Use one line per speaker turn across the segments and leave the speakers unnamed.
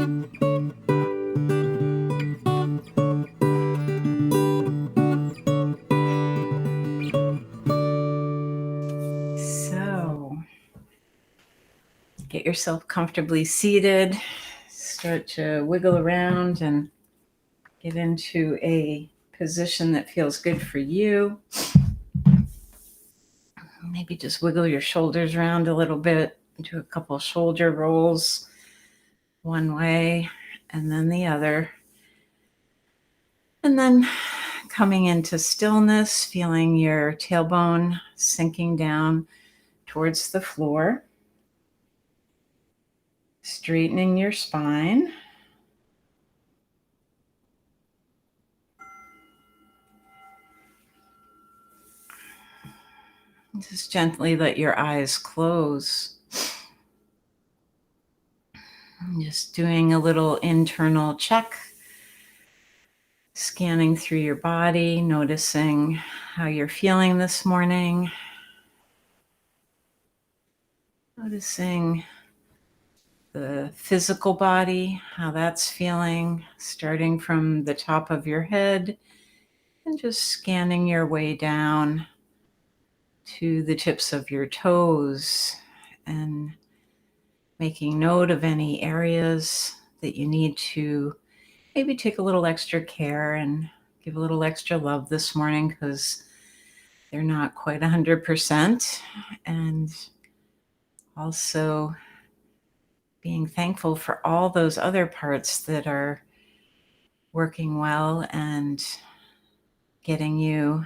So, get yourself comfortably seated. Start to wiggle around and get into a position that feels good for you. Maybe just wiggle your shoulders around a little bit. Do a couple shoulder rolls one way and then the other. And then coming into stillness, feeling your tailbone sinking down towards the floor. Straightening your spine. Just gently let your eyes close. Just doing a little internal check. Scanning through your body, noticing how you're feeling this morning. Noticing the physical body, how that's feeling, starting from the top of your head and just scanning your way down to the tips of your toes and making note of any areas that you need to maybe take a little extra care and give a little extra love this morning because they're not quite 100%. And also being thankful for all those other parts that are working well and getting you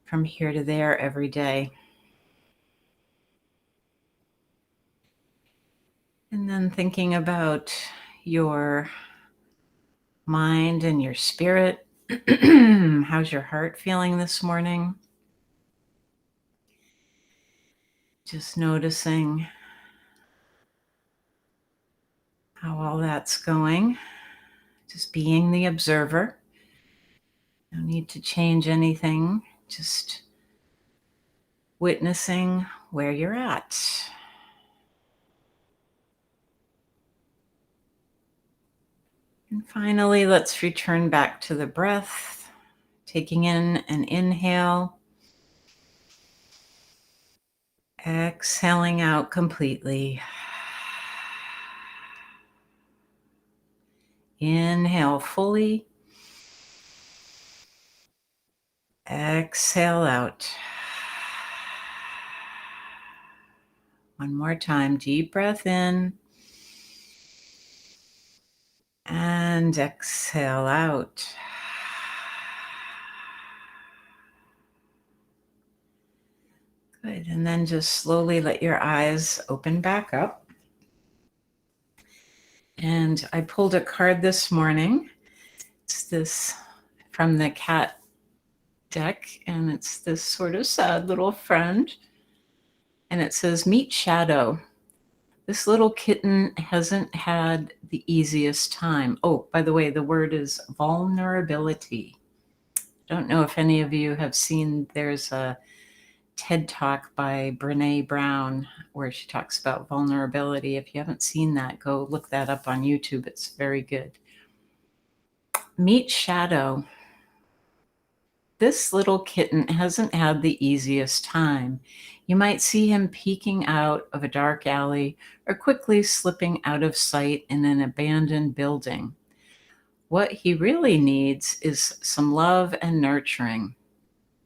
from here to there every day. And then thinking about your mind and your spirit. How's your heart feeling this morning? Just noticing how all that's going. Just being the observer. No need to change anything. Just witnessing where you're at. And finally, let's return back to the breath, taking in an inhale, exhaling out completely. Inhale fully, exhale out. One more time, deep breath in and exhale out. Good, and then just slowly let your eyes open back up. And I pulled a card this morning. It's this from the cat deck, and it's this sort of sad little friend. And it says, "Meet Shadow. This little kitten hasn't had the easiest time." Oh, by the way, the word is vulnerability. I don't know if any of you have seen, there's a TED Talk by Brene Brown where she talks about vulnerability. If you haven't seen that, go look that up on YouTube. It's very good. Meet Shadow. This little kitten hasn't had the easiest time. You might see him peeking out of a dark alley or quickly slipping out of sight in an abandoned building. What he really needs is some love and nurturing.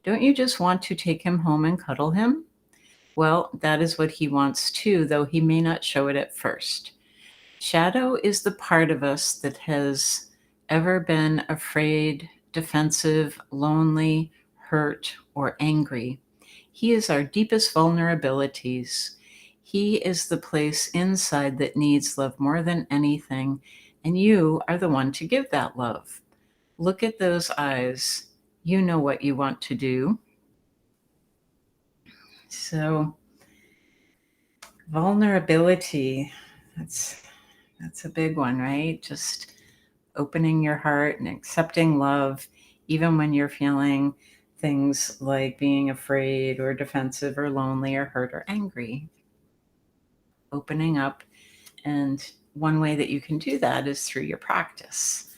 Don't you just want to take him home and cuddle him? Well, that is what he wants too, though he may not show it at first. Shadow is the part of us that has ever been afraid, defensive, lonely, hurt, or angry. He is our deepest vulnerabilities. He is the place inside that needs love more than anything, and you are the one to give that love. Look at those eyes. You know what you want to do. So, vulnerability, that's a big one, right? Just opening your heart and accepting love, even when you're feeling things like being afraid or defensive or lonely or hurt or angry. Opening up And one way that you can do that is through your practice.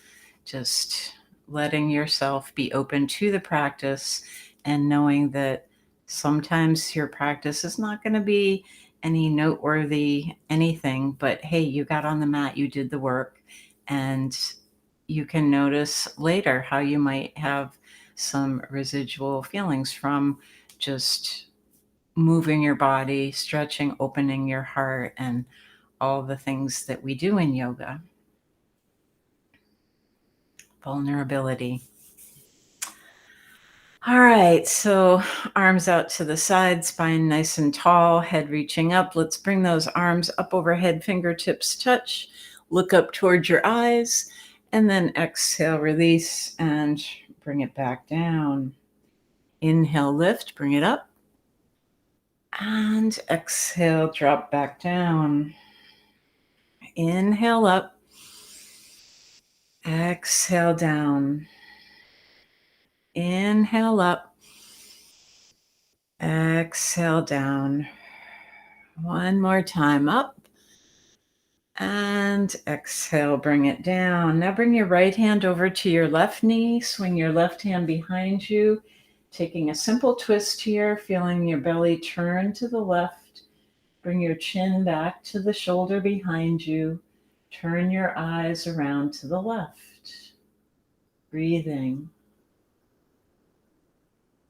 Just letting yourself be open to the practice and knowing that sometimes your practice is not going to be any noteworthy anything, but hey, you got on the mat, you did the work, and you can notice later how you might have some residual feelings from just moving your body, stretching, opening your heart, and all the things that we do in yoga. Vulnerability. All right, so arms out to the side, spine nice and tall, head reaching up. Let's bring those arms up overhead, fingertips touch. Look up towards your eyes, and then exhale, release, and bring it back down. Inhale, lift, bring it up. And exhale, drop back down. Inhale up. Exhale down. Inhale up. Exhale down. One more time, up. And exhale, bring it down. Now bring your right hand over to your left knee. Swing your left hand behind you. Taking a simple twist here, feeling your belly turn to the left. Bring your chin back to the shoulder behind you. Turn your eyes around to the left. Breathing.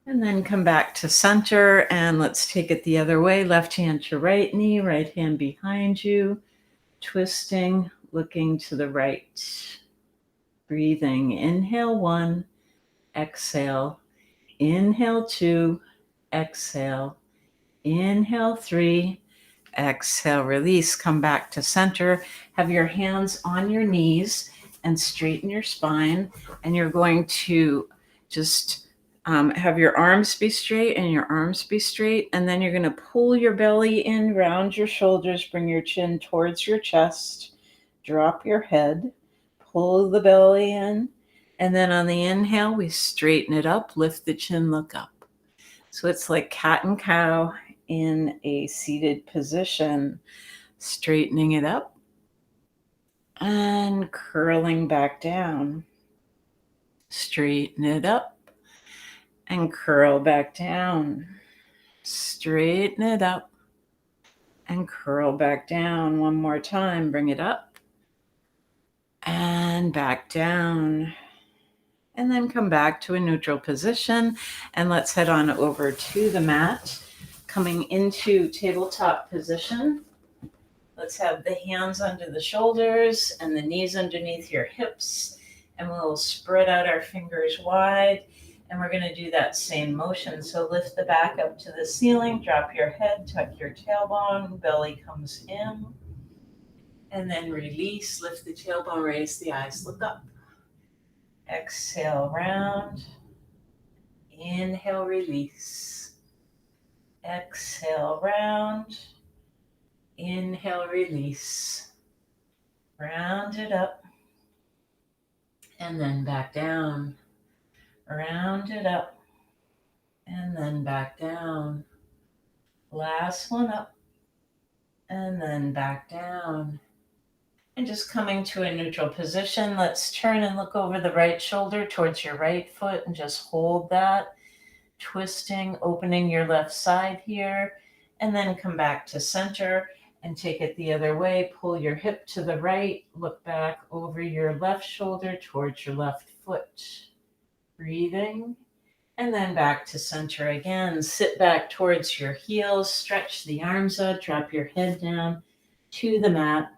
And then come back to center, and let's take it the other way. Left hand to right knee, right hand behind you. Twisting, looking to the right. Breathing. Inhale 1, exhale. Inhale 2, exhale. Inhale 3, exhale, release. Come back to center. Have your hands on your knees and straighten your spine. And you're going to just have your arms be straight and your arms be straight. And then you're going to pull your belly in, round your shoulders, bring your chin towards your chest, drop your head, pull the belly in. And then on the inhale, we straighten it up, lift the chin, look up. So it's like cat and cow in a seated position, straightening it up and curling back down. Straighten it up and curl back down. Straighten it up and curl back down. One more time, bring it up and back down. And then come back to a neutral position, and let's head on over to the mat. Coming into tabletop position. Let's have the hands under the shoulders and the knees underneath your hips, and we'll spread out our fingers wide, and we're going to do that same motion. So lift the back up to the ceiling, drop your head, tuck your tailbone, belly comes in, and then release, lift the tailbone, raise the eyes, look up. Exhale, round. Inhale, release. Exhale, round. Inhale, release. Round it up. And then back down. Round it up. And then back down. Last one up. And then back down. And just coming to a neutral position, let's turn and look over the right shoulder towards your right foot and just hold that. Twisting, opening your left side here. And then come back to center. And take it the other way. Pull your hip to the right. Look back over your left shoulder towards your left foot. Breathing. And then back to center again. Sit back towards your heels. Stretch the arms out. Drop your head down to the mat.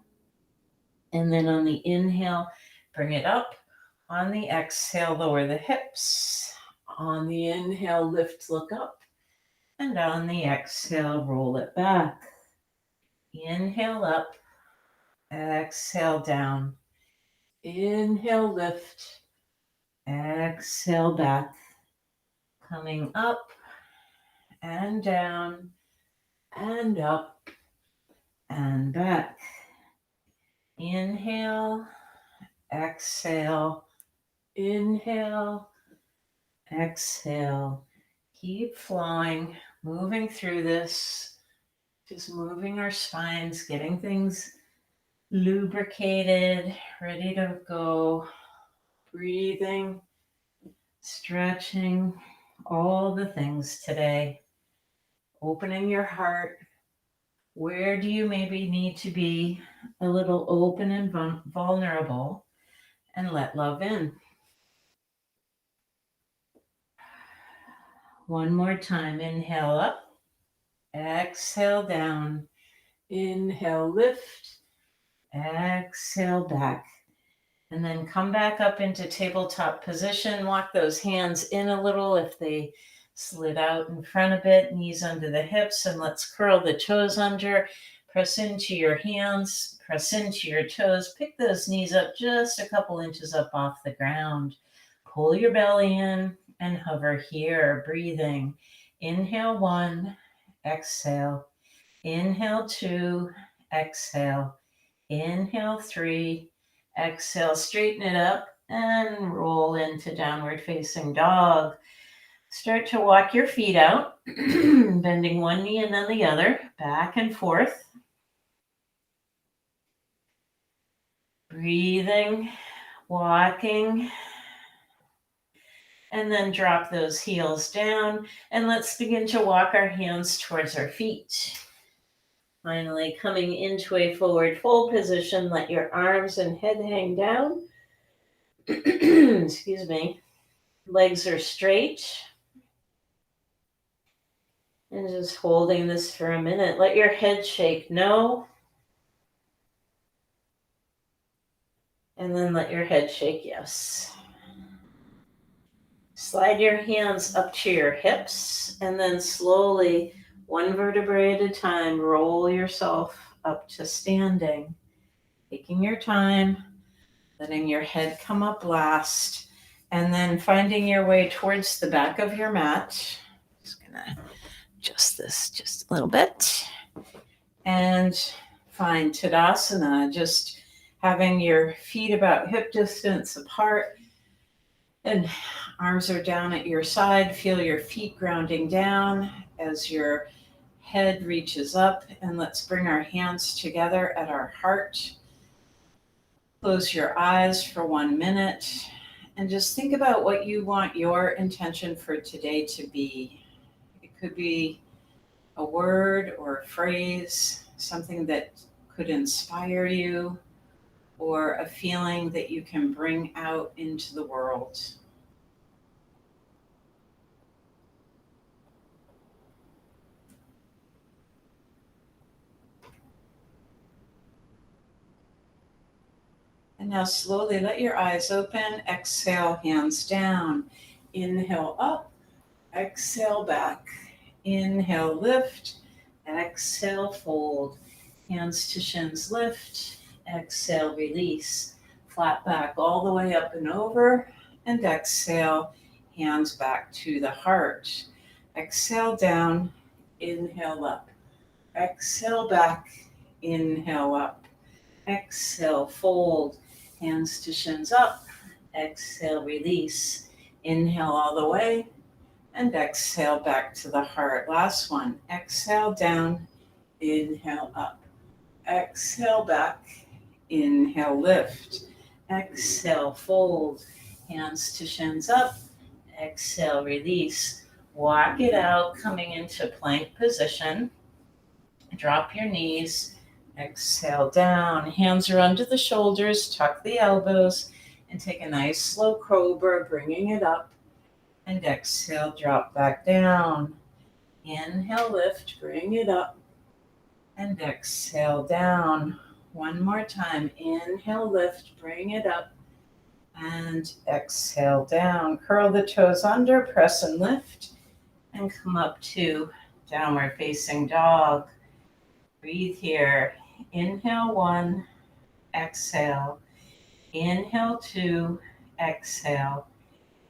And then on the inhale, bring it up. On the exhale, lower the hips. On the inhale, lift, look up. And on the exhale, roll it back. Inhale up, exhale down. Inhale, lift, exhale back. Coming up and down and up and back. Inhale, exhale, inhale, exhale. Keep flowing, moving through this, just moving our spines, getting things lubricated, ready to go. Breathing, stretching, all the things today. Opening your heart. Where do you maybe need to be a little open and vulnerable, and let love in? One more time. Inhale up. Exhale down. Inhale, lift. Exhale back. And then come back up into tabletop position. Walk those hands in a little if they slid out in front a bit. Knees under the hips. And let's curl the toes under. Press into your hands. Press into your toes. Pick those knees up just a couple inches up off the ground. Pull your belly in and hover here. Breathing. Inhale 1. Exhale. Inhale 2. Exhale. Inhale 3. Exhale, straighten it up and roll into downward facing dog. Start to walk your feet out, bending one knee and then the other, back and forth. Breathing, walking, and then drop those heels down. And let's begin to walk our hands towards our feet. Finally, coming into a forward fold position, let your arms and head hang down. Excuse me. Legs are straight. And just holding this for a minute. Let your head shake no. And then let your head shake yes. Slide your hands up to your hips and then slowly, one vertebrae at a time, roll yourself up to standing. Taking your time, letting your head come up last, and then finding your way towards the back of your mat. Just gonna adjust this just a little bit. And find Tadasana, just having your feet about hip distance apart and arms are down at your side. Feel your feet grounding down as your head reaches up. And let's bring our hands together at our heart. Close your eyes for 1 minute and just think about what you want your intention for today to be. It could be a word or a phrase, something that could inspire you, or a feeling that you can bring out into the world. And now slowly let your eyes open. Exhale, hands down. Inhale up. Exhale back. Inhale, lift. Exhale, fold. Hands to shins, lift. Exhale, release. Flat back all the way up and over. And exhale, hands back to the heart. Exhale down. Inhale up. Exhale back. Inhale up. Exhale, fold. Hands to shins up. Exhale, release. Inhale all the way. And exhale back to the heart. Last one. Exhale down. Inhale up. Exhale back. Inhale, lift. Exhale, fold. Hands to shins up. Exhale, release. Walk it out, coming into plank position. Drop your knees. Exhale down. Hands are under the shoulders. Tuck the elbows. And take a nice slow cobra, bringing it up. And exhale, drop back down. Inhale, lift, bring it up. And exhale down. One more time. Inhale, lift, bring it up. And exhale down. Curl the toes under, press and lift. And come up to downward facing dog. Breathe here. Inhale 1, exhale. Inhale 2, exhale.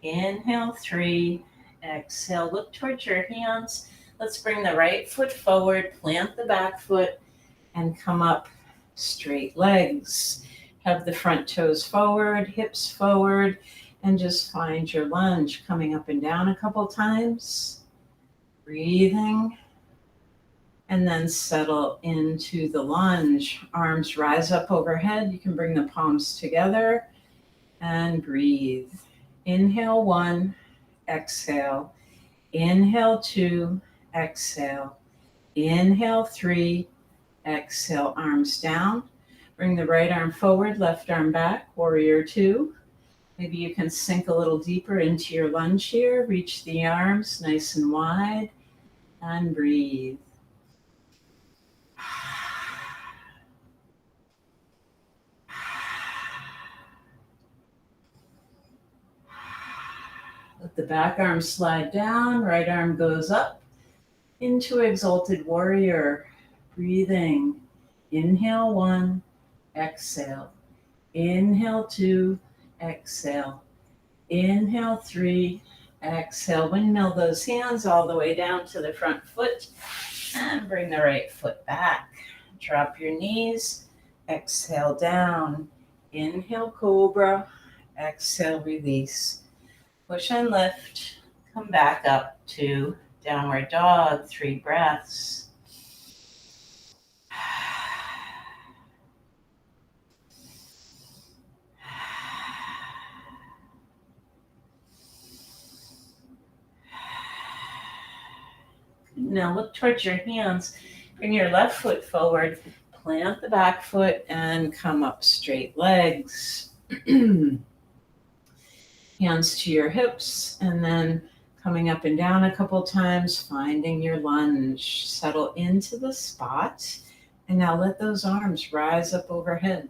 Inhale 3, exhale. Look towards your hands. Let's bring the right foot forward, plant the back foot, and come up straight legs. Have the front toes forward, hips forward, and just find your lunge coming up and down a couple times. Breathing. And then settle into the lunge. Arms rise up overhead. You can bring the palms together and breathe. Inhale 1, exhale. Inhale 2, exhale. Inhale 3, exhale, arms down. Bring the right arm forward, left arm back, warrior 2. Maybe you can sink a little deeper into your lunge here. Reach the arms nice and wide and breathe. Let the back arm slide down, right arm goes up into exalted warrior. Breathing. Inhale 1, exhale. Inhale 2, exhale. Inhale 3, exhale. Windmill those hands all the way down to the front foot and bring the right foot back. Drop your knees, exhale down. Inhale cobra, exhale release. Push and lift, come back up to downward dog, 3 breaths. Now look towards your hands. Bring your left foot forward, plant the back foot, and come up straight legs. Hands to your hips, and then coming up and down a couple times, finding your lunge. Settle into the spot, and now let those arms rise up overhead.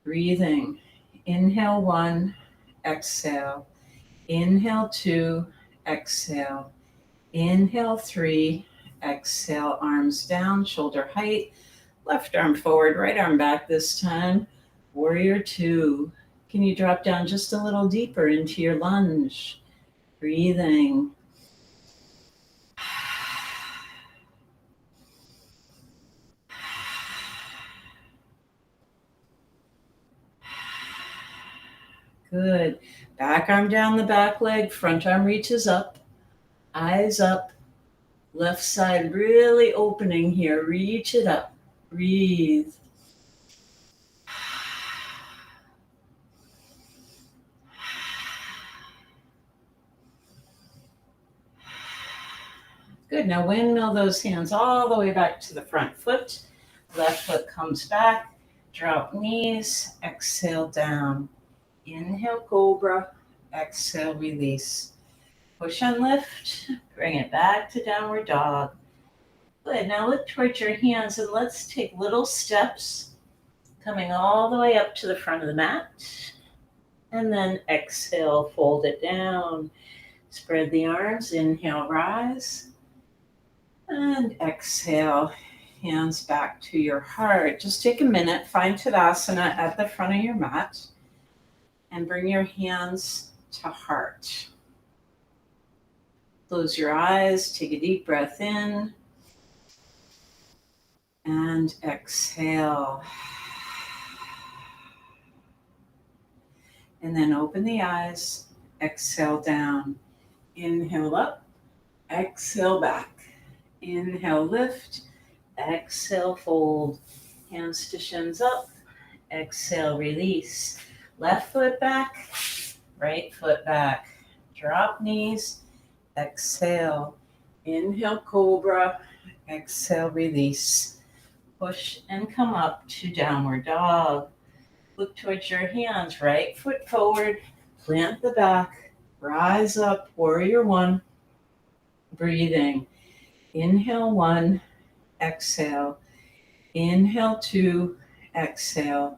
Breathing. Inhale 1, exhale. Inhale 2, exhale. Inhale 3, exhale, arms down, shoulder height, left arm forward, right arm back this time. Warrior 2. Can you drop down just a little deeper into your lunge? Breathing. Good. Back arm down the back leg, front arm reaches up, eyes up, left side really opening here. Reach it up. Breathe. Good. Now windmill those hands all the way back to the front foot. Left foot comes back. Drop knees. Exhale down. Inhale cobra. Exhale release. Push and lift. Bring it back to downward dog. Good. Now look towards your hands and let's take little steps coming all the way up to the front of the mat. And then exhale, fold it down. Spread the arms. Inhale, rise. And exhale, hands back to your heart. Just take a minute, find Tadasana at the front of your mat, and bring your hands to heart. Close your eyes, take a deep breath in, and exhale. And then open the eyes, exhale down. Inhale up, exhale back. Inhale, lift. Exhale, fold. Hands to shins up. Exhale, release. Left foot back. Right foot back. Drop knees. Exhale. Inhale, cobra. Exhale, release. Push and come up to downward dog. Look towards your hands. Right foot forward. Plant the back. Rise up. Warrior 1. Breathing. Inhale 1, exhale. Inhale 2, exhale.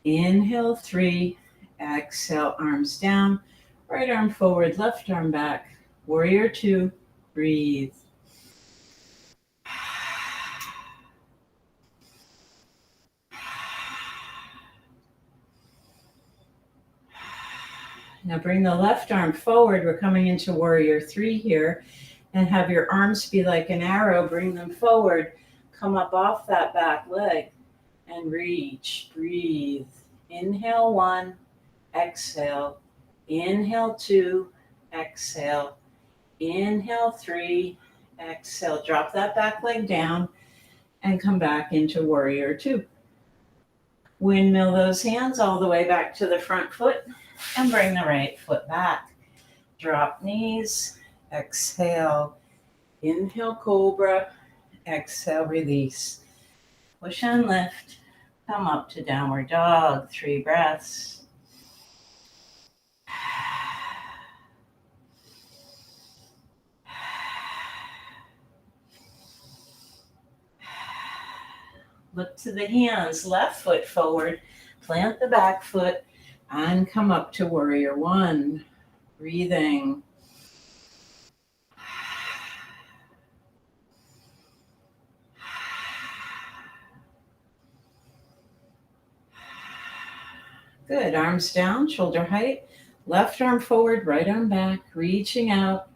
Inhale 3, exhale, arms down. Right arm forward, left arm back. Warrior 2, breathe. Now bring the left arm forward. We're coming into warrior 3 here. And have your arms be like an arrow. Bring them forward. Come up off that back leg and reach. Breathe. Inhale 1, exhale. Inhale 2, exhale. Inhale 3, Exhale, drop that back leg down and come back into warrior two. Windmill those hands all the way back to the front foot and bring the right foot back. Drop knees, exhale, inhale cobra, exhale release. Push and lift, come up to downward dog, 3 breaths. Look to the hands, left foot forward, plant the back foot, and come up to warrior one. Breathing. Good, arms down, shoulder height, left arm forward, right arm back, reaching out,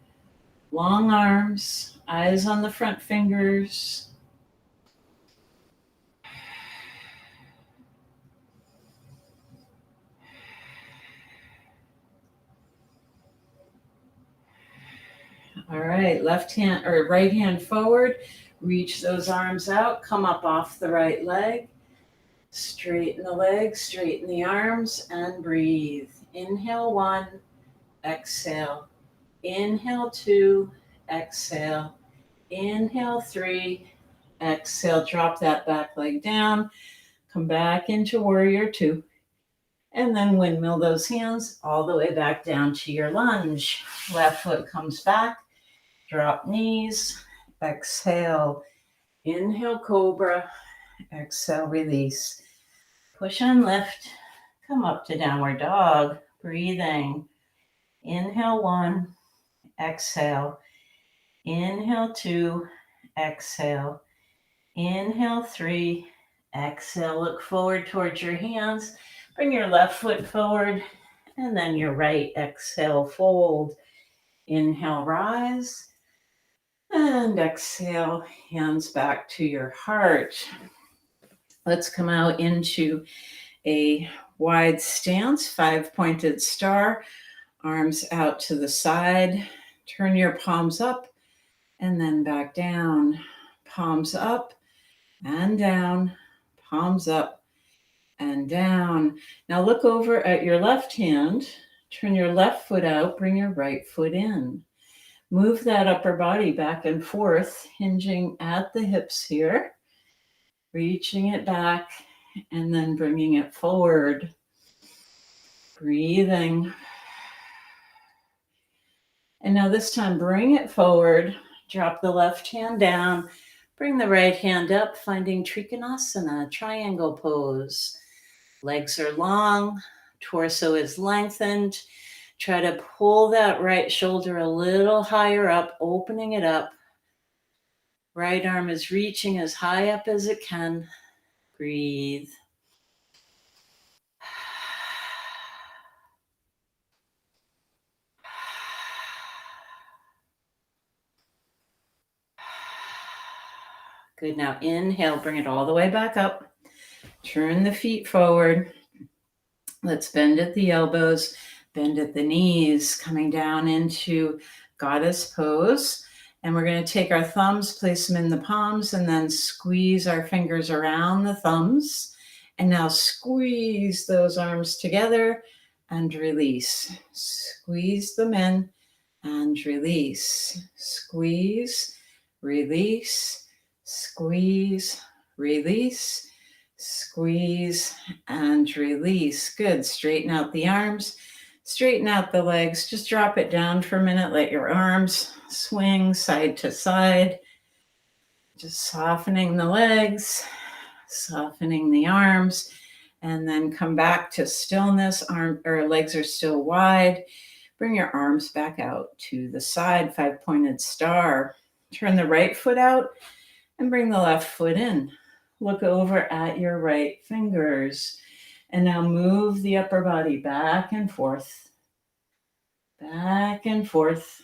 long arms, eyes on the front fingers. All right, left hand or right hand forward, reach those arms out, come up off the right leg, straighten the legs, straighten the arms, and breathe. Inhale 1, exhale. Inhale 2, exhale. Inhale 3, exhale. Drop that back leg down, come back into warrior 2. And then windmill those hands all the way back down to your lunge. Left foot comes back. Drop knees, exhale, inhale cobra, exhale release. Push and lift, come up to downward dog, breathing. Inhale 1, exhale. Inhale 2, exhale. Inhale 3, exhale. Look forward towards your hands. Bring your left foot forward and then your right. Exhale, fold. Inhale, rise. And exhale, hands back to your heart. Let's come out into a wide stance, 5-pointed star, arms out to the side. Turn your palms up and then back down. Palms up and down, palms up and down. Now look over at your left hand, turn your left foot out, bring your right foot in. Move that upper body back and forth, hinging at the hips here, reaching it back, and then bringing it forward. Breathing. And now this time, bring it forward. Drop the left hand down. Bring the right hand up, finding Trikonasana, triangle pose. Legs are long, torso is lengthened. Try to pull that right shoulder a little higher up, opening it up. Right arm is reaching as high up as it can. Breathe. Good, now inhale, bring it all the way back up. Turn the feet forward. Let's bend at the elbows, bend at the knees, coming down into goddess pose. And we're going to take our thumbs, place them in the palms, and then squeeze our fingers around the thumbs. And now squeeze those arms together and release. Squeeze them in and release. Squeeze, release, squeeze, release, squeeze, and release. Good. Straighten out the arms. Straighten out the legs. Just drop it down for a minute. Let your arms swing side to side. Just softening the legs, softening the arms, and then come back to stillness. Legs are still wide. Bring your arms back out to the side, 5-pointed star. Turn the right foot out and bring the left foot in. Look over at your right fingers. And now move the upper body back and forth. Back and forth.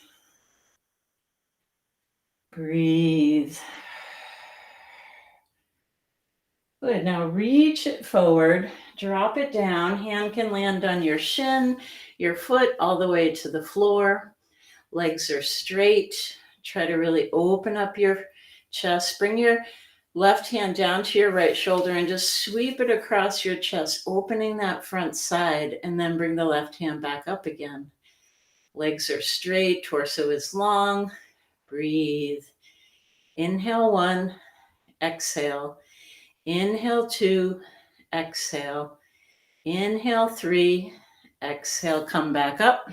Breathe. Good. Now reach it forward. Drop it down. Hand can land on your shin, your foot all the way to the floor. Legs are straight. Try to really open up your chest. Bring your left hand down to your right shoulder and just sweep it across your chest, opening that front side, and then bring the left hand back up again. Legs are straight, torso is long. Breathe. Inhale 1, exhale. Inhale 2, exhale. Inhale 3, exhale, come back up.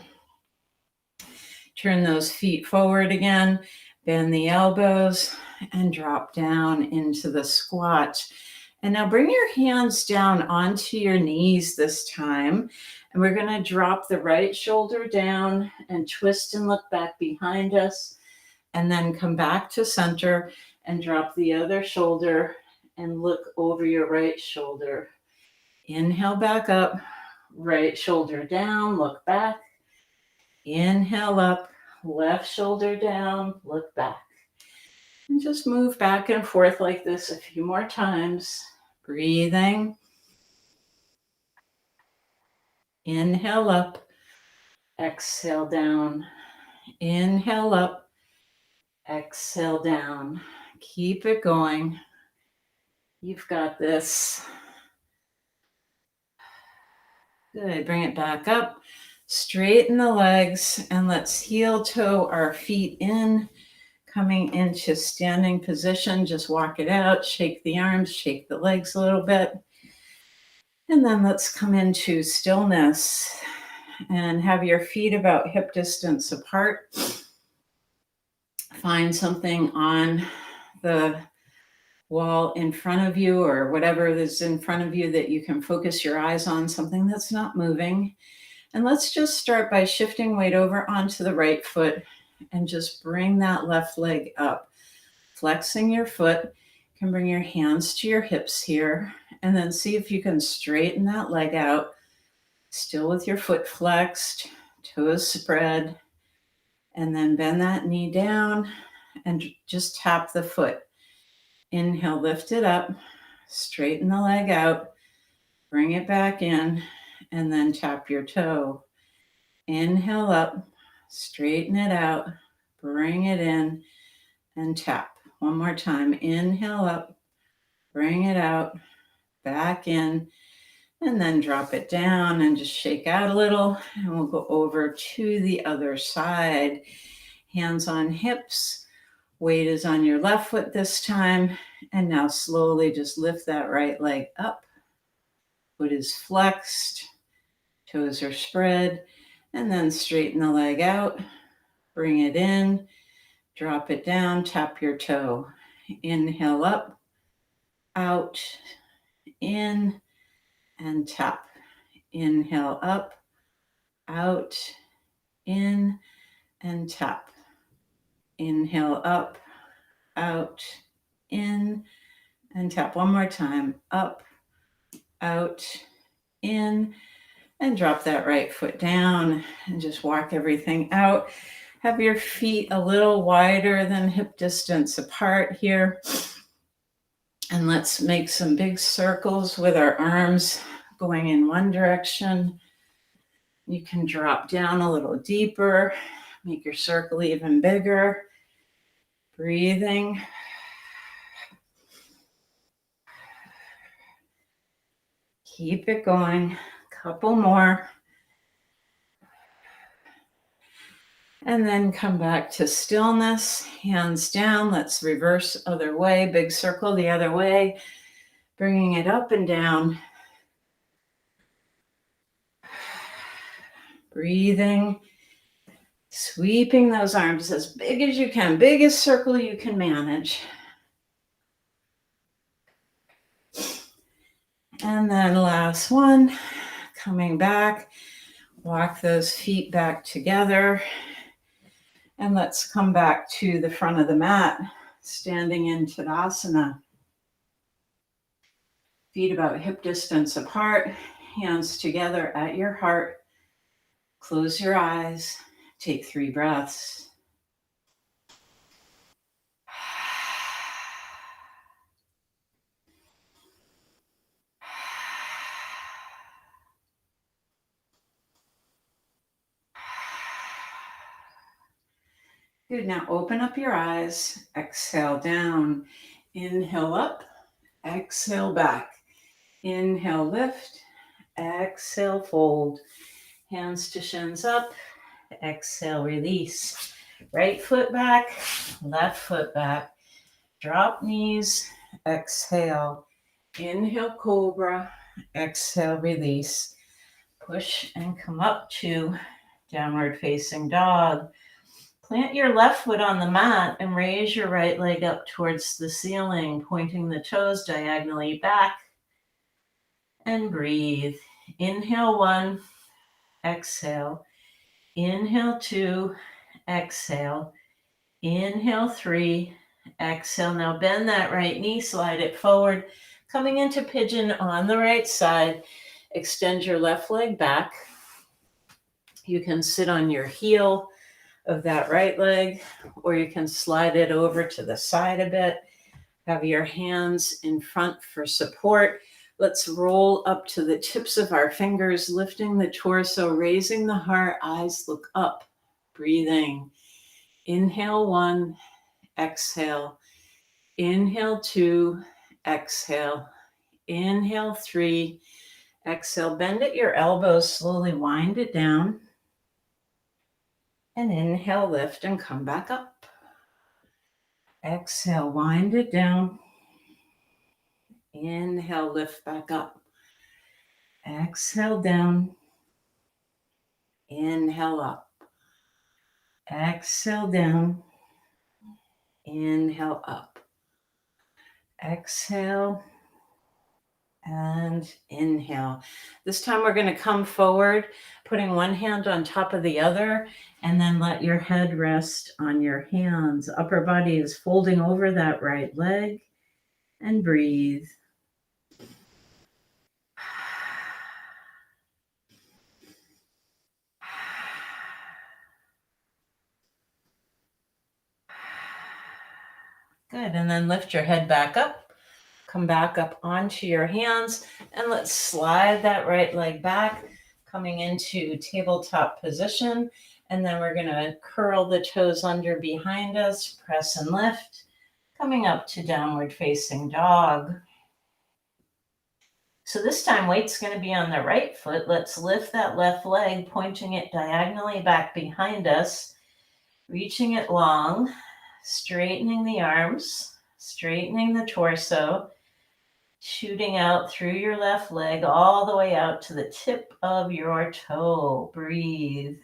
Turn those feet forward again, bend the elbows, and drop down into the squat. And now bring your hands down onto your knees this time. And we're going to drop the right shoulder down and twist and look back behind us. And then come back to center and drop the other shoulder and look over your right shoulder. Inhale back up, right shoulder down, look back. Inhale up, left shoulder down, look back. And just move back and forth like this a few more times. Breathing. Inhale up, exhale down. Inhale up, exhale down. Keep it going. You've got this. Good. Bring it back up. Straighten the legs and let's heel toe our feet in. Coming into standing position, just walk it out, shake the arms, shake the legs a little bit. And then let's come into stillness and have your feet about hip distance apart. Find something on the wall in front of you or whatever is in front of you that you can focus your eyes on, something that's not moving. And let's just start by shifting weight over onto the right foot and just bring that left leg up. Flexing your foot, you can bring your hands to your hips here and then see if you can straighten that leg out, still with your foot flexed, toes spread, and then bend that knee down and just tap the foot. Inhale, lift it up, straighten the leg out, bring it back in, and then tap your toe. Inhale up, straighten it out, bring it in, and tap. One more time. Inhale up, bring it out, back in, and then drop it down and just shake out a little. And we'll go over to the other side. Hands on hips. Weight is on your left foot this time. And now slowly just lift that right leg up. Foot is flexed. Toes are spread. And then straighten the leg out. Bring it in. Drop it down. Tap your toe. Inhale up. Out. In. And tap. Inhale up. Out. In. And tap. Inhale up. Out. In. And tap one more time. Up. Out. In. And drop that right foot down and just walk everything out. Have your feet a little wider than hip distance apart here. And let's make some big circles with our arms going in one direction. You can drop down a little deeper, make your circle even bigger. Breathing. Keep it going. Couple more. And then come back to stillness, hands down. Let's reverse other way, big circle the other way, bringing it up and down. Breathing, sweeping those arms as big as you can, biggest circle you can manage. And then last one, coming back, walk those feet back together. And let's come back to the front of the mat, standing in Tadasana. Feet about hip distance apart, hands together at your heart. Close your eyes, take 3 breaths. Good. Now open up your eyes. Exhale down. Inhale up. Exhale back. Inhale, lift. Exhale, fold. Hands to shins up. Exhale, release. Right foot back. Left foot back. Drop knees. Exhale. Inhale, cobra. Exhale, release. Push and come up to downward facing dog. Plant your left foot on the mat and raise your right leg up towards the ceiling, pointing the toes diagonally back. And breathe. Inhale 1, exhale. Inhale 2, exhale. Inhale 3, exhale. Now bend that right knee, slide it forward. Coming into pigeon on the right side. Extend your left leg back. You can sit on your heel of that right leg, or you can slide it over to the side a bit. Have your hands in front for support. Let's roll up to the tips of our fingers, lifting the torso, raising the heart, eyes look up, breathing. Inhale 1, exhale. Inhale 2, exhale. Inhale 3, exhale. Bend at your elbows, slowly wind it down. And inhale, lift and come back up. Exhale, wind it down. Inhale, lift back up. Exhale down. Inhale up. Exhale down. Inhale up. Exhale and inhale. This time we're going to come forward, putting one hand on top of the other, and then let your head rest on your hands. Upper body is folding over that right leg, and breathe. Good, and then lift your head back up. Come back up onto your hands, and let's slide that right leg back, coming into tabletop position. And then we're going to curl the toes under behind us, press and lift, coming up to downward facing dog. So this time weight's going to be on the right foot. Let's lift that left leg, pointing it diagonally back behind us, reaching it long, straightening the arms, straightening the torso, shooting out through your left leg all the way out to the tip of your toe. Breathe.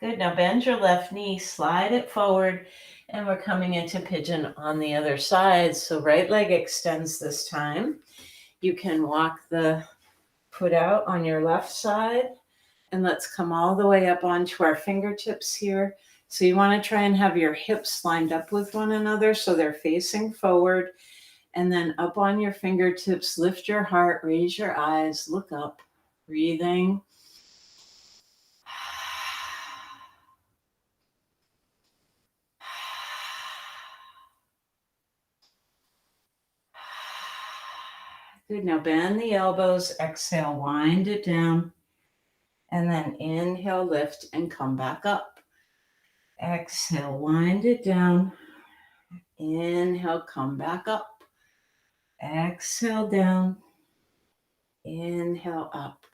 Good. Now bend your left knee, slide it forward, and we're coming into pigeon on the other side. So right leg extends this time. You can walk the foot out on your left side, and let's come all the way up onto our fingertips here. So you want to try and have your hips lined up with one another so they're facing forward. And then up on your fingertips, lift your heart, raise your eyes, look up, breathing. Good. Now bend the elbows, exhale, wind it down. And then inhale, lift, and come back up. Exhale, wind it down. Inhale, come back up. Exhale, down. Inhale, up.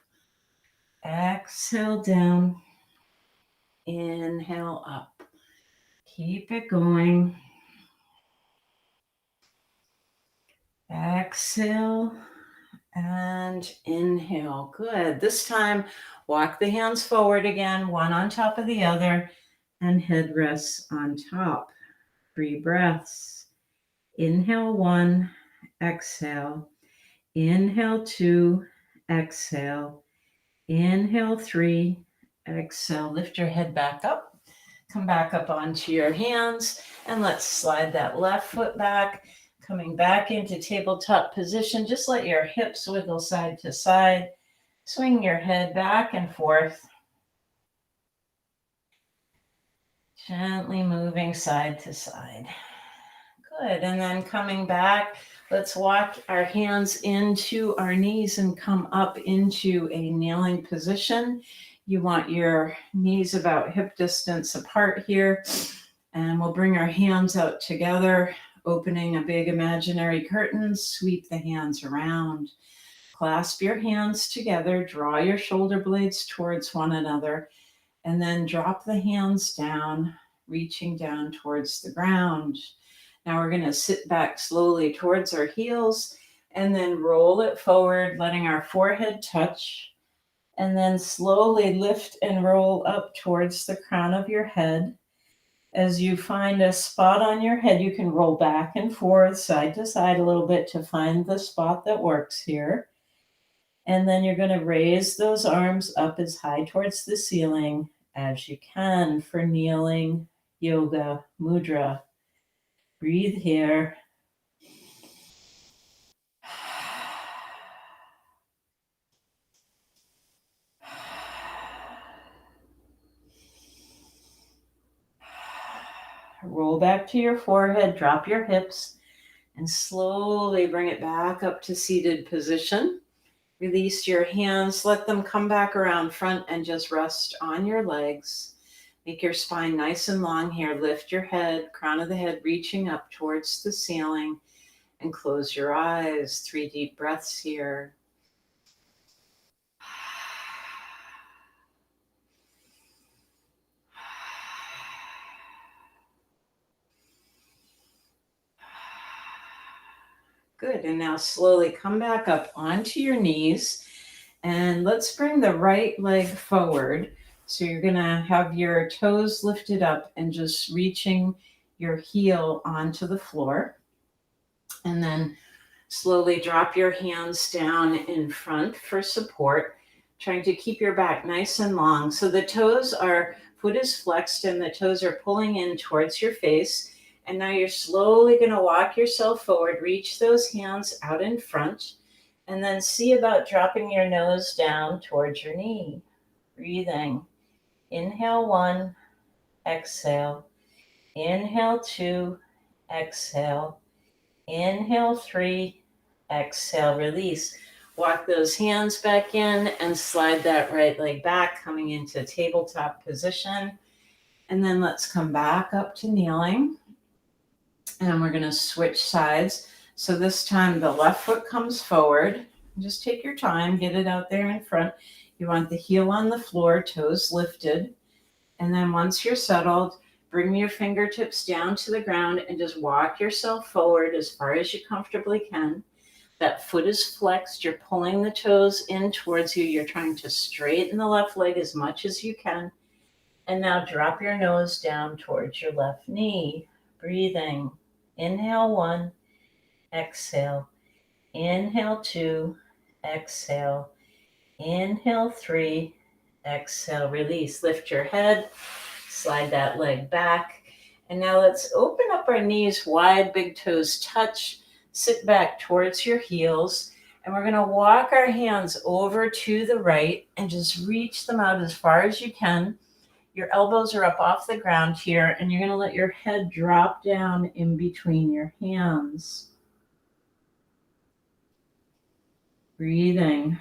Exhale, down. Inhale, up. Keep it going. Exhale and inhale. Good. This time, walk the hands forward again, one on top of the other, and head rests on top. 3 breaths. Inhale 1, exhale. Inhale 2, exhale. Inhale 3, exhale. Lift your head back up. Come back up onto your hands, and let's slide that left foot back. Coming back into tabletop position, just let your hips wiggle side to side. Swing your head back and forth. Gently moving side to side. Good, and then coming back, Let's walk our hands into our knees and come up into a kneeling position. You want your knees about hip distance apart here. And we'll bring our hands out together, opening a big imaginary curtain. Sweep the hands around. Clasp your hands together. Draw your shoulder blades towards one another. And then drop the hands down, reaching down towards the ground. Now we're going to sit back slowly towards our heels and then roll it forward, letting our forehead touch. And then slowly lift and roll up towards the crown of your head. As you find a spot on your head, you can roll back and forth, side to side a little bit to find the spot that works here. And then you're going to raise those arms up as high towards the ceiling as you can for kneeling yoga mudra. Breathe here. Roll back to your forehead, drop your hips, and slowly bring it back up to seated position. Release your hands, let them come back around front and just rest on your legs. Make your spine nice and long here. Lift your head, crown of the head reaching up towards the ceiling, and close your eyes. 3 deep breaths here. Good, and now slowly come back up onto your knees, and let's bring the right leg forward. So you're gonna have your toes lifted up and just reaching your heel onto the floor. And then slowly drop your hands down in front for support, trying to keep your back nice and long. So the foot is flexed and the toes are pulling in towards your face. And now you're slowly going to walk yourself forward, reach those hands out in front, and then see about dropping your nose down towards your knee. Breathing. Inhale 1, exhale. Inhale 2, exhale. Inhale 3, exhale, release. Walk those hands back in and slide that right leg back, coming into tabletop position. And then let's come back up to kneeling. And we're going to switch sides. So this time the left foot comes forward. Just take your time, get it out there in front. You want the heel on the floor, toes lifted. And then once you're settled, bring your fingertips down to the ground and just walk yourself forward as far as you comfortably can. That foot is flexed. You're pulling the toes in towards you. You're trying to straighten the left leg as much as you can. And now drop your nose down towards your left knee. Breathing. Inhale 1, exhale. Inhale 2, exhale. Inhale 3, exhale, release. Lift your head, slide that leg back. And now let's open up our knees wide, big toes touch. Sit back towards your heels. And we're going to walk our hands over to the right and just reach them out as far as you can. Your elbows are up off the ground here, and you're going to let your head drop down in between your hands. Breathing.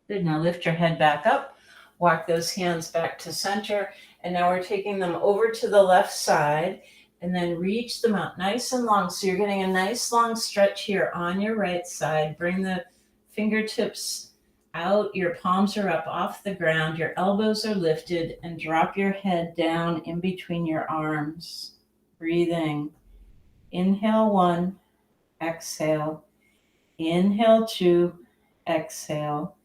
Good. Now lift your head back up. Walk those hands back to center. And now we're taking them over to the left side and then reach them out nice and long. So you're getting a nice long stretch here on your right side. Bring the fingertips out. Your palms are up off the ground. Your elbows are lifted, and drop your head down in between your arms. Breathing. Inhale 1, exhale. Inhale 2, exhale.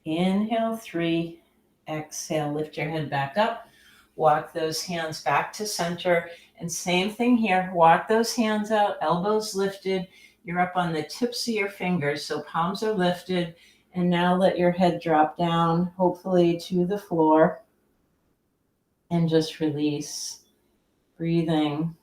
Inhale 3, exhale. Lift your head back up. Walk those hands back to center. And same thing here. Walk those hands out, elbows lifted. You're up on the tips of your fingers, so palms are lifted. And now let your head drop down, hopefully to the floor. And just release. Breathing.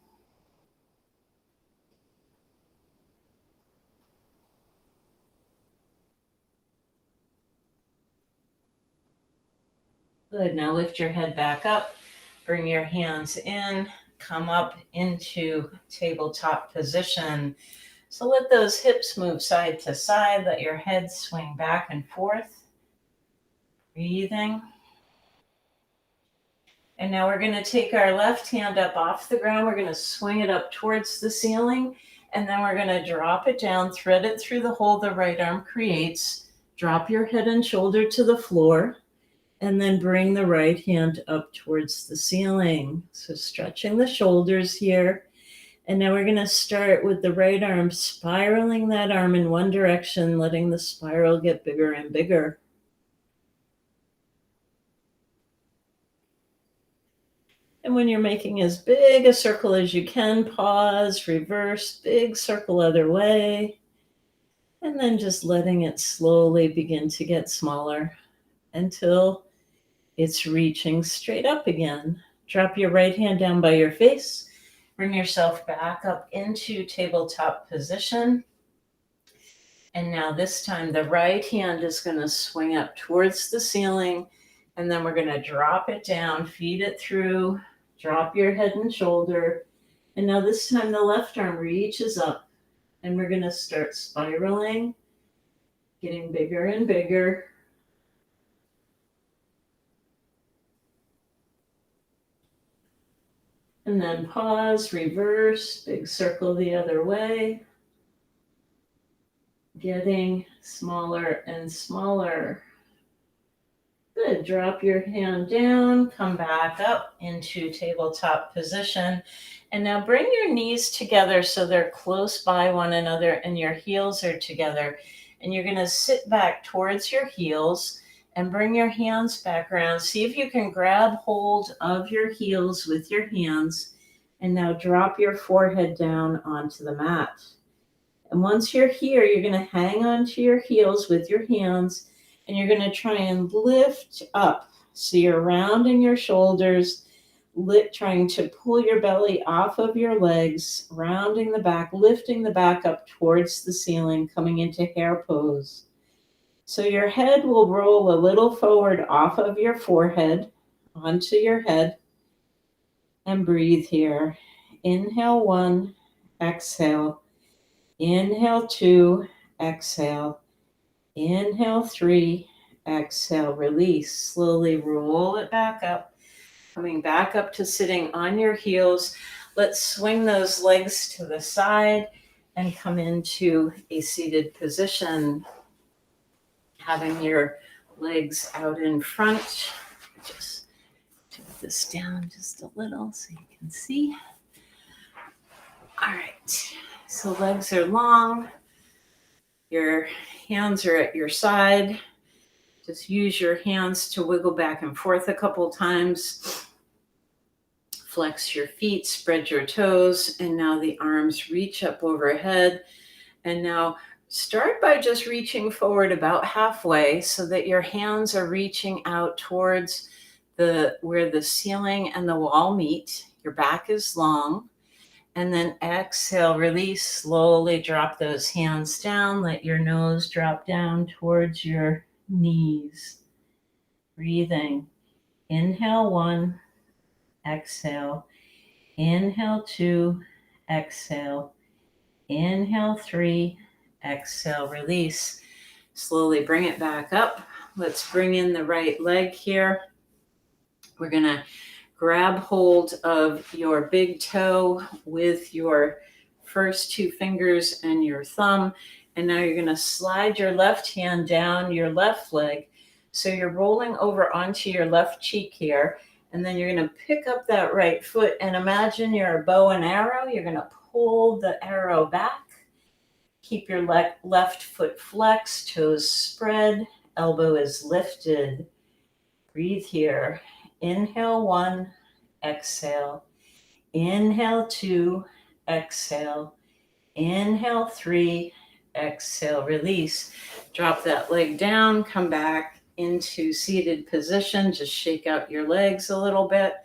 Good. Now lift your head back up. Bring your hands in. Come up into tabletop position. So let those hips move side to side. Let your head swing back and forth. Breathing. And now we're going to take our left hand up off the ground. We're going to swing it up towards the ceiling. And then we're going to drop it down, thread it through the hole the right arm creates. Drop your head and shoulder to the floor. And then bring the right hand up towards the ceiling. So stretching the shoulders here. And now we're going to start with the right arm, spiraling that arm in one direction, letting the spiral get bigger and bigger. And when you're making as big a circle as you can, pause, reverse, big circle other way. And then just letting it slowly begin to get smaller until it's reaching straight up again. Drop your right hand down by your face. Bring yourself back up into tabletop position. And now this time the right hand is going to swing up towards the ceiling. And then we're going to drop it down, feed it through, drop your head and shoulder. And now this time the left arm reaches up. And we're going to start spiraling, getting bigger and bigger. And then pause, reverse, big circle the other way. Getting smaller and smaller. Good. Drop your hand down, come back up into tabletop position. And now bring your knees together so they're close by one another and your heels are together. And you're going to sit back towards your heels and bring your hands back around. See if you can grab hold of your heels with your hands. And now drop your forehead down onto the mat. And once you're here, you're going to hang onto your heels with your hands. And you're going to try and lift up. So you're rounding your shoulders, trying to pull your belly off of your legs, rounding the back, lifting the back up towards the ceiling, coming into hare pose. So your head will roll a little forward off of your forehead onto your head. And breathe here. Inhale 1, exhale. Inhale 2, exhale. Inhale 3, exhale, release. Slowly roll it back up. Coming back up to sitting on your heels. Let's swing those legs to the side and come into a seated position. Having your legs out in front. Just take this down just a little so you can see. All right, so legs are long. Your hands are at your side. Just use your hands to wiggle back and forth a couple times. Flex your feet, spread your toes, and now the arms reach up overhead. And now start by just reaching forward about halfway so that your hands are reaching out towards where the ceiling and the wall meet. Your back is long. And then exhale, release, slowly drop those hands down. Let your nose drop down towards your knees. Breathing. Inhale 1, exhale. Inhale 2, exhale. Inhale 3, exhale, release. Slowly bring it back up. Let's bring in the right leg here. We're going to grab hold of your big toe with your first 2 fingers and your thumb. And now you're going to slide your left hand down your left leg. So you're rolling over onto your left cheek here. And then you're going to pick up that right foot and imagine you're a bow and arrow. You're going to pull the arrow back. Keep your left foot flexed, toes spread, elbow is lifted. Breathe here. Inhale 1, exhale. Inhale 2, exhale. Inhale 3, exhale, release. Drop that leg down, come back into seated position. Just shake out your legs a little bit.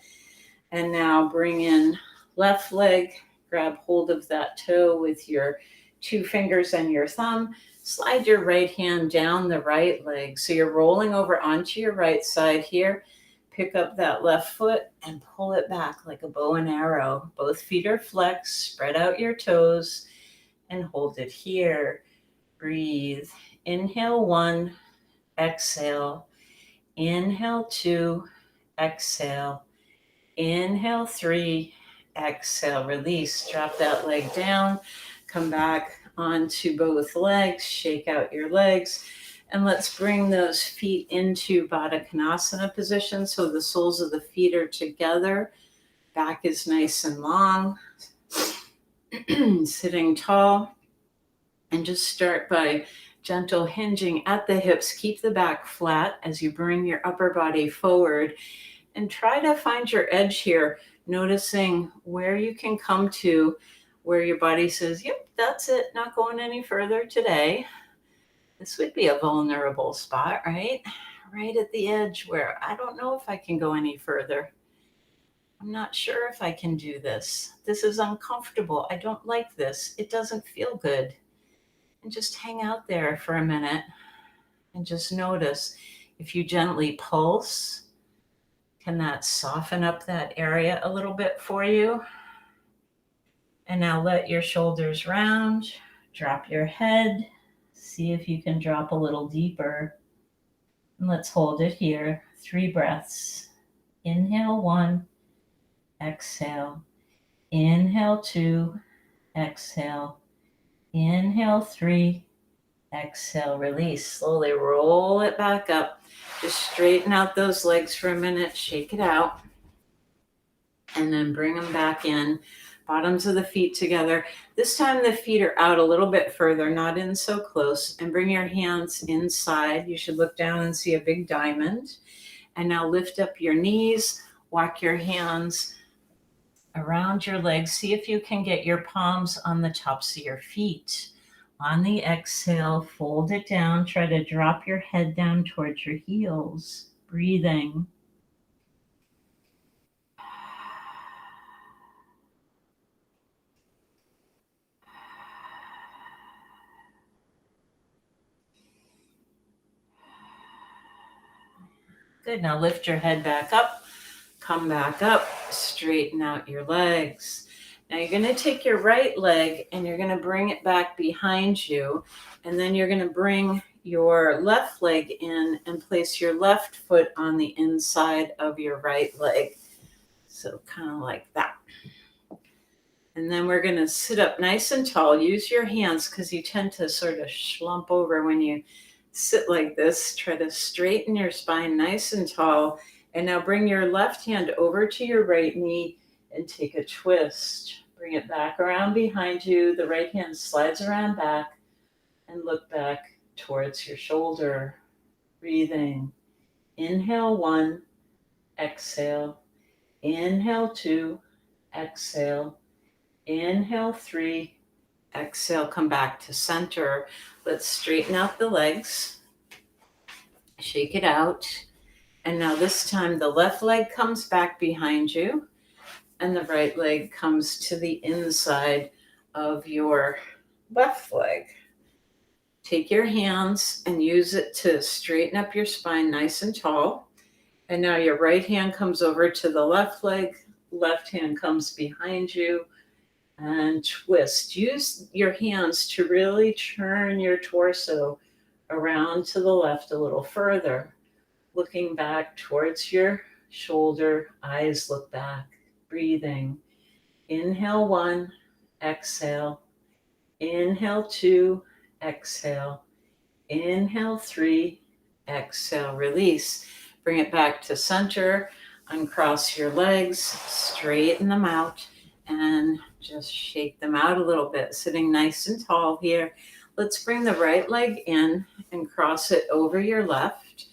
And now bring in left leg. Grab hold of that toe with your 2 fingers and your thumb. Slide your right hand down the right leg. So you're rolling over onto your right side here. pick up that left foot and pull it back like a bow and arrow. Both feet are flexed, spread out your toes and hold it here. Breathe. Inhale 1, exhale. Inhale 2, exhale. Inhale 3, exhale. Release. Drop that leg down. Come back onto both legs. Shake out your legs. And let's bring those feet into Baddha Konasana position so the soles of the feet are together. Back is nice and long. Sitting tall. And just start by gentle hinging at the hips. Keep the back flat as you bring your upper body forward. And try to find your edge here, noticing where you can come to, where your body says, yep, that's it, not going any further today. This would be a vulnerable spot, right? Right at the edge where I don't know if I can go any further. I'm not sure if I can do this. This is uncomfortable. I don't like this. It doesn't feel good. And just hang out there for a minute and just notice. If you gently pulse, can that soften up that area a little bit for you? And now let your shoulders round, drop your head, see if you can drop a little deeper. And let's hold it here. 3 breaths. Inhale 1, exhale. Inhale 2, exhale. Inhale 3, exhale, release. Slowly roll it back up. Just straighten out those legs for a minute, shake it out, and then bring them back in. Bottoms of the feet together. This time the feet are out a little bit further, not in so close, and bring your hands inside. You should look down and see a big diamond. And now lift up your knees, walk your hands around your legs. See if you can get your palms on the tops of your feet. On the exhale, fold it down. Try to drop your head down towards your heels. Breathing. Good. Now lift your head back up. Come back up. Straighten out your legs. Now you're going to take your right leg and you're going to bring it back behind you. And then you're going to bring your left leg in and place your left foot on the inside of your right leg. So kind of like that. And then we're going to sit up nice and tall. Use your hands because you tend to sort of slump over when you sit like this. Try to straighten your spine nice and tall. And now bring your left hand over to your right knee and take a twist. Bring it back around behind you. The right hand slides around back and look back towards your shoulder. Breathing. Inhale 1, exhale. Inhale 2, exhale. Inhale 3, exhale. Come back to center. Let's straighten out the legs. Shake it out. And now this time the left leg comes back behind you and the right leg comes to the inside of your left leg. Take your hands and use it to straighten up your spine nice and tall. And now your right hand comes over to the left leg, left hand comes behind you, and twist. Use your hands to really turn your torso around to the left a little further. Looking back towards your shoulder, eyes look back, breathing. Inhale 1, exhale. Inhale 2, exhale. Inhale 3, exhale, release. Bring it back to center, uncross your legs, straighten them out, and just shake them out a little bit, sitting nice and tall here. Let's bring the right leg in and cross it over your left.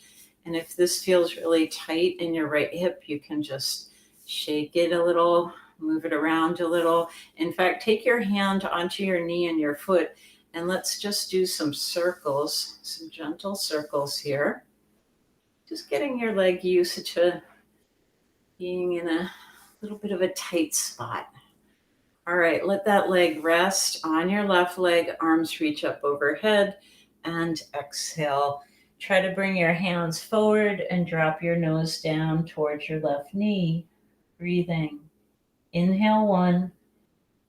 And if this feels really tight in your right hip, you can just shake it a little, move it around a little. In fact, take your hand onto your knee and your foot, and let's just do some circles, some gentle circles here. Just getting your leg used to being in a little bit of a tight spot. All right, let that leg rest on your left leg, arms reach up overhead, and exhale. Try to bring your hands forward and drop your nose down towards your left knee. Breathing. Inhale 1,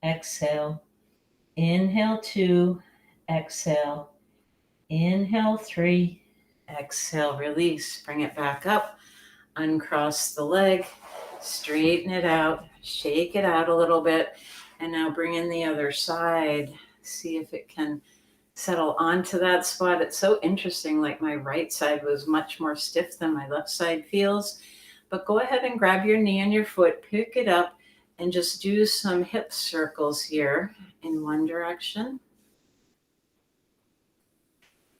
exhale. Inhale 2, exhale. Inhale 3, exhale, release. Bring it back up. Uncross the leg, straighten it out, shake it out a little bit, and now bring in the other side. See if it can settle onto that spot. It's so interesting, like my right side was much more stiff than my left side feels. But go ahead and grab your knee and your foot, pick it up, and just do some hip circles here in one direction.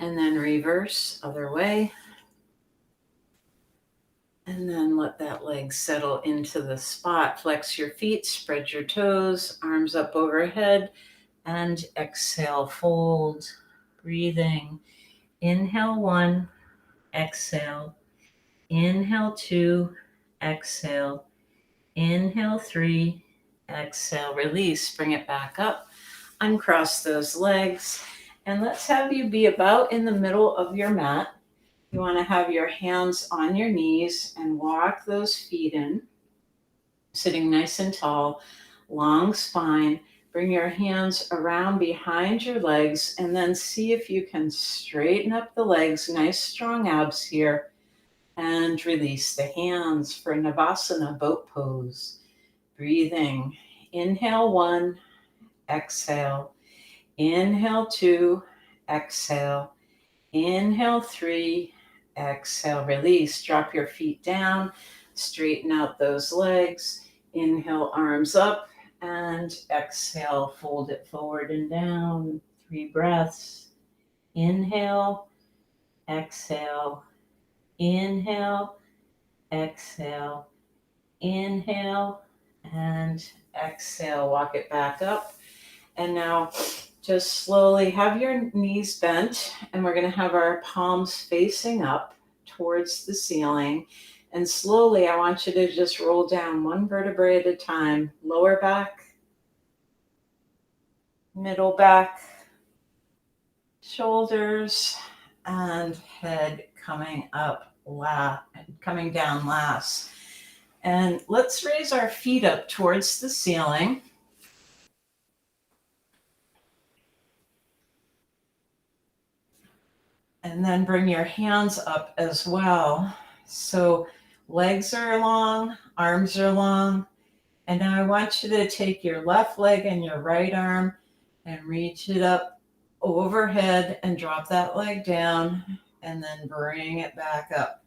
And then reverse, other way. And then let that leg settle into the spot. Flex your feet, spread your toes, arms up overhead, and exhale, fold. Breathing. Inhale 1, exhale. Inhale 2, exhale. Inhale 3, exhale, release. Bring it back up. Uncross those legs. And let's have you be about in the middle of your mat. You want to have your hands on your knees and walk those feet in, sitting nice and tall, long spine. Bring your hands around behind your legs and then see if you can straighten up the legs. Nice strong abs here. And release the hands for Navasana, boat pose. Breathing. Inhale 1, exhale. Inhale 2, exhale. Inhale 3, exhale, release. Drop your feet down, straighten out those legs. Inhale, arms up, and exhale, fold it forward and down. 3 breaths. Inhale, exhale, inhale, exhale, inhale, and exhale. Walk it back up. And now just slowly have your knees bent, and we're going to have our palms facing up towards the ceiling. And slowly, I want you to just roll down one vertebrae at a time. Lower back, middle back, shoulders, and head coming up coming down last. And let's raise our feet up towards the ceiling. And then bring your hands up as well. So legs are long, arms are long. And now I want you to take your left leg and your right arm and reach it up overhead and drop that leg down and then bring it back up.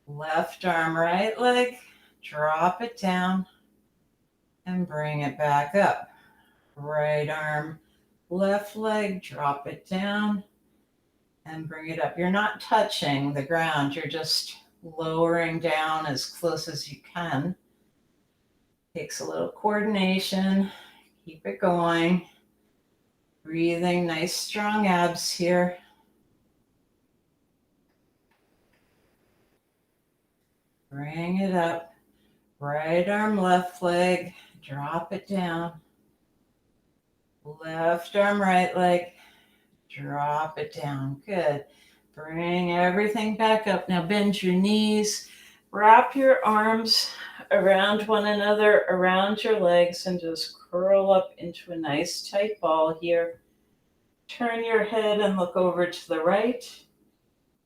Left arm, right leg, drop it down and bring it back up. Right arm, left leg, drop it down and bring it up. You're not touching the ground. You're just lowering down as close as you can. Takes a little coordination. Keep it going. Breathing, nice strong abs here. Bring it up. Right arm, left leg, drop it down. Left arm, right leg, drop it down. Good. Bring everything back up. Now bend your knees. Wrap your arms around one another, around your legs, and just curl up into a nice tight ball here. Turn your head and look over to the right,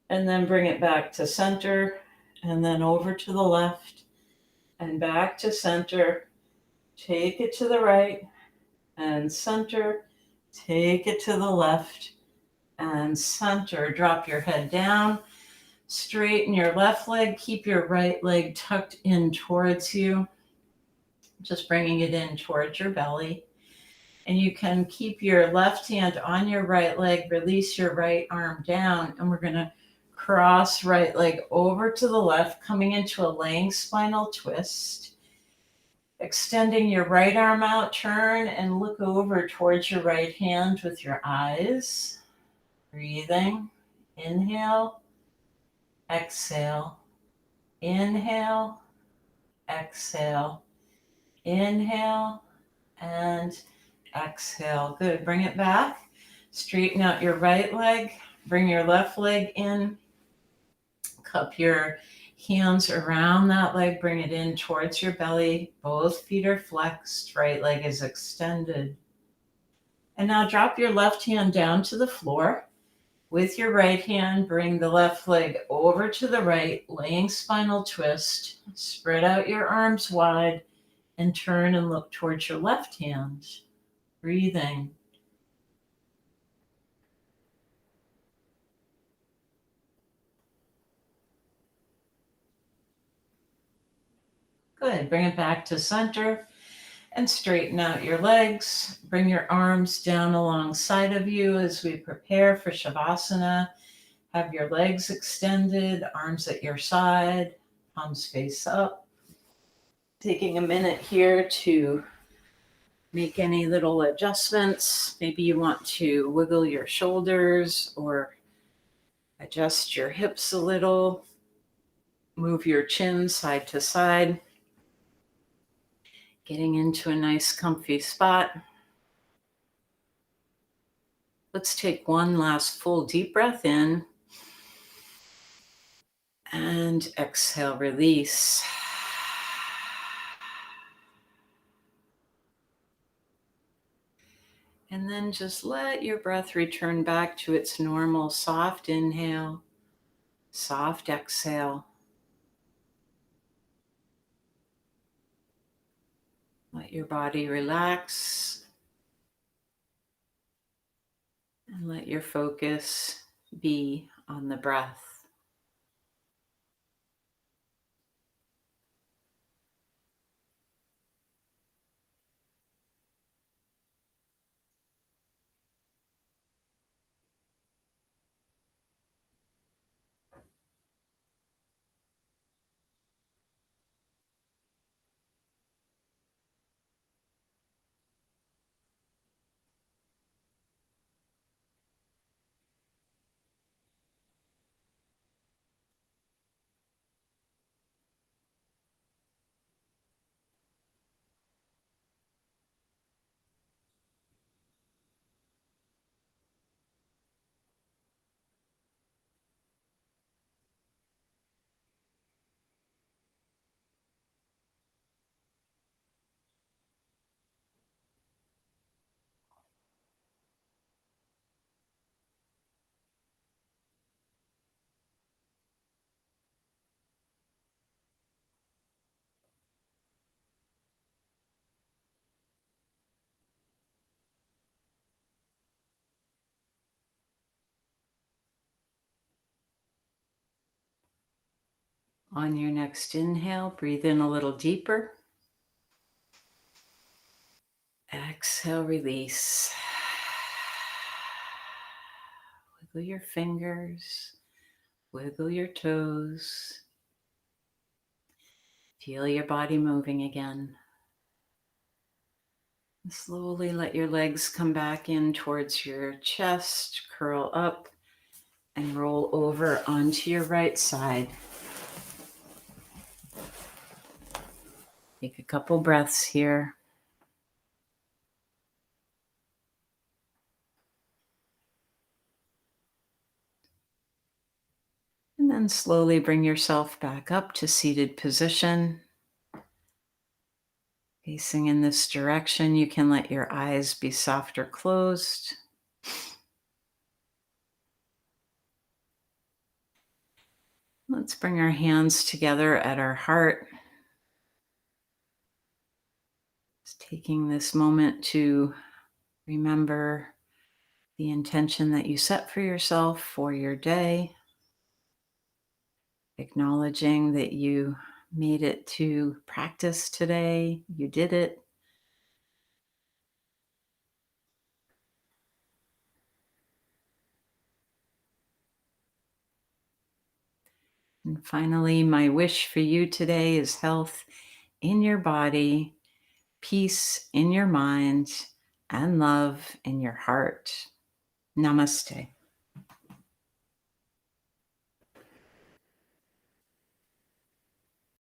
and then bring it back to center, and then over to the left, and back to center. Take it to the right, and center. Take it to the left, and center. Drop your head down. Straighten your left leg. Keep your right leg tucked in towards you. Just bringing it in towards your belly. And you can keep your left hand on your right leg. Release your right arm down. And we're going to cross right leg over to the left, coming into a laying spinal twist. Extending your right arm out. Turn and look over towards your right hand with your eyes. Breathing. Inhale. Exhale. Inhale. Exhale. Inhale. And exhale. Good. Bring it back. Straighten out your right leg. Bring your left leg in. Cup your hands around that leg, bring it in towards your belly. Both feet are flexed, right leg is extended. And now drop your left hand down to the floor. With your right hand, bring the left leg over to the right, laying spinal twist. Spread out your arms wide and turn and look towards your left hand. Breathing. Good. Bring it back to center and straighten out your legs. Bring your arms down alongside of you as we prepare for Savasana. Have your legs extended, arms at your side, palms face up. Taking a minute here to make any little adjustments. Maybe you want to wiggle your shoulders or adjust your hips a little. Move your chin side to side. Getting into a nice comfy spot. Let's take one last full deep breath in. And exhale, release. And then just let your breath return back to its normal soft inhale, soft exhale. Let your body relax and let your focus be on the breath. On your next inhale, breathe in a little deeper. Exhale, release. Wiggle your fingers, wiggle your toes. Feel your body moving again. Slowly let your legs come back in towards your chest, curl up, and roll over onto your right side. Take a couple breaths here. And then slowly bring yourself back up to seated position. Facing in this direction, you can let your eyes be soft or closed. Let's bring our hands together at our heart. Just taking this moment to remember the intention that you set for yourself for your day. Acknowledging that you made it to practice today, you did it. And finally, my wish for you today is health in your body, peace in your mind, and love in your heart. Namaste.